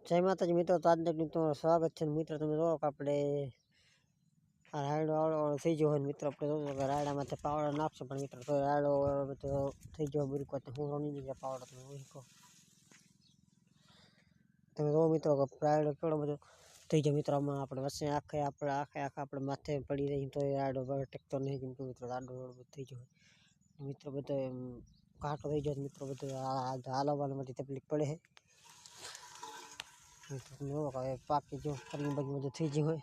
જય માતાજી મિત્રો, તો આજના તમારું સ્વાગત છે મિત્રો. તમે જોવો કે આપણે આ રાયડો આવડો થઈ ગયો હોય મિત્રો. આપણે જોવો કે રાયડામાંથી પાવડો નાખશો પણ મિત્રો તો રાયડો બધો થઈ ગયો બુરકો તો હું રમી દીધો પાવડો તમે બુરકો. તમે જોવો મિત્રો કે રાયડો કેવડો બધો થઈ ગયો મિત્રો. આમાં આપણે વચ્ચે આપણે માથે પડી રહી તો રાયડો ટેકતો નહીં કેમ કે મિત્રો રાયડો થઈ ગયો મિત્રો. બધો ઘાટો થઈ ગયો મિત્રો. બધું હાલવામાંથી તકલીફ પડે છે. પાકી જો ફરી બધું થઈ ગયું હોય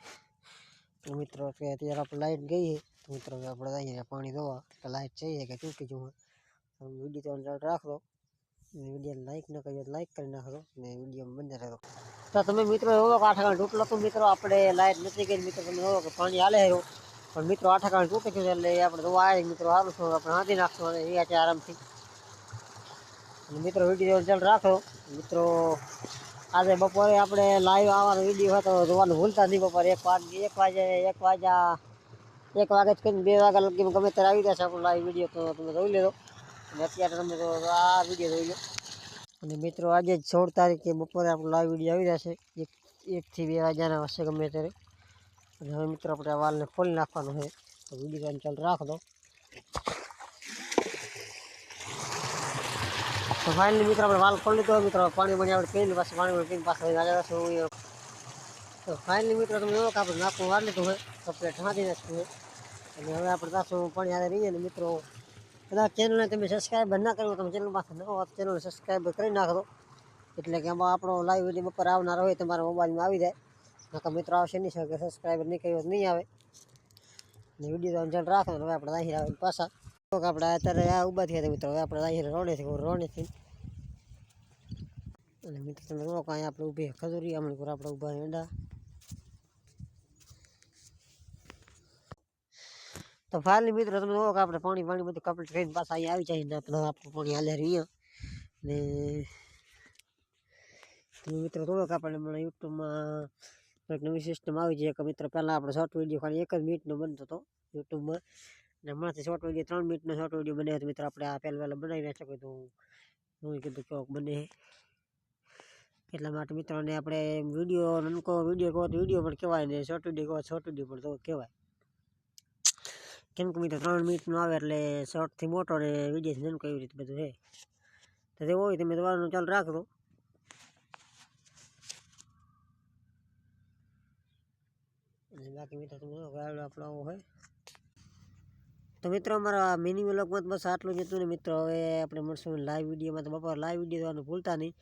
તો મિત્રો કે અત્યારે આપણે લાઇટ ગઈ છે તો મિત્રો આપણે અહીંયા પાણી ધોવા તો લાઇટ જઈએ કે તૂટી ગયું હોય વિડીયો તો રાખો ને વિડીયો લાઇક ન કરીએ લાઇક કરી નાખો ને વિડીયો બંધ રાખો. તો તમે મિત્રો એવો કે 8 આંગણ તૂટલો તો મિત્રો આપણે લાઇટ નથી ગઈ મિત્રો. તમે એવો કે પાણી હાલે રહ્યો પણ મિત્રો 8 આંગણ તૂટી ગયું એટલે આપણે ધોવા આવી મિત્રો સારું છું આપણે હાંધી નાખશું અને એ છે આરામથી. અને મિત્રો વિડીયો ચાલ રાખો મિત્રો. આજે બપોરે આપણે લાઈવ આવવાનો વિડીયો હતો જોવાનું ભૂલતા નહીં. બપોરે 1 વાગે જ કરીને 2 વાગ્યા લગી ગમે ત્યારે આવી જશે આપણો લાઈવ વિડીયો. તો તમે જોઈ લેજો અને અત્યારે તમે તો આ વિડીયો જોઈ લો. અને મિત્રો આજે જ 16 તારીખે બપોરે આપણો લાઈવ વિડીયો આવી જશે 1 થી 2 વાગ્યાના હશે ગમે ત્યારે. અને હવે મિત્રો આપણે આ વાલને ખોલી નાખવાનો છે તો વિડીયો ચાલ રાખો. તો ફાઇનલી મિત્રો આપણે વાલ ખોલી લીધો મિત્રો. પાણી આપણે પીને પાછું પાણી પીને પાછા આગળ છું. તો ફાઇનલી મિત્રો તમે જોવો કે આપણે નાખવું વાર લીધું હોય કપલેટ હાંધી નાખ્યું હોય. અને હવે આપણે પાછું પાણી હારે રહીએ ને મિત્રો. કદાચ ચેનલને તમે સબસ્ક્રાઈબર ના કર્યું તમે ચેનલ પાસે ન હોત ચેનલ સબસ્ક્રાઈબર કરી નાખો એટલે કે આમાં આપણો લાઈવ વિડીયો બપોર આવનાર હોય તમારા મોબાઈલમાં આવી જાય. નકર મિત્રો આવશે નહીં શકે સબસ્ક્રાઈબર નહીં કર્યું નહીં આવે. અને વિડીયો તો રાખો. હવે આપણે અહીં આવે પાછા આપણે અત્યારે આ ઊભા થયા મિત્રો. હવે આપણે અહીં રોડેથી અને મિત્રો તમે જોવો કે અહીંયા આપણે ઊભી ખજૂરી હમણાં પર આપણે ઊભા એંડા. તો ફાઇનલી મિત્રો તમે જોવો કે આપણે પાણી બધું કમ્પ્લીટ કરીને પાછા અહીંયા આવી જાય ને આપણું પાણી હાલે રહીએ. ને તમે મિત્રો જોવો કે આપણે હમણાં યુટ્યુબમાં એક નવી સિસ્ટમ આવી છે કે મિત્રો પહેલાં આપણે શોર્ટ વિડીયો ખાલી 1 જ મિનિટનો બનતો હતો યુટ્યુબમાં. ને હમણાંથી શોર્ટ વિડીયો 3 મિનિટનો શોર્ટ વિડીયો બને તો મિત્રો આપણે આ પહેલાં બનાવી નાખ્યો તો હું કીધું ચોક બને એટલા માટે મિત્રોને આપણે વિડીયો નનકો વિડીયો કહો તો વિડીયો પણ કહેવાય ને શોર્ટ વિડીયો કહો શોર્ટ વિડીયો પણ તો કહેવાય. કેમ કે મિત્રો 3 મિનિટનો આવે એટલે શોર્ટથી મોટો ને વિડીયોથી નનકો એવી રીતે બધું છે. તો તે હોય તમે તમારું ચાલુ રાખો. અને બાકી મિત્રો તમે રાયડો આપણો આવો હોય. તો મિત્રો અમારા મિની વ્લોગમાં બસ આટલું જ હતું ને મિત્રો. હવે આપણે મળશું લાઈવ વિડીયોમાં. તો બપોર લાઈવ વિડીયો જોવાનું ભૂલતા નહીં.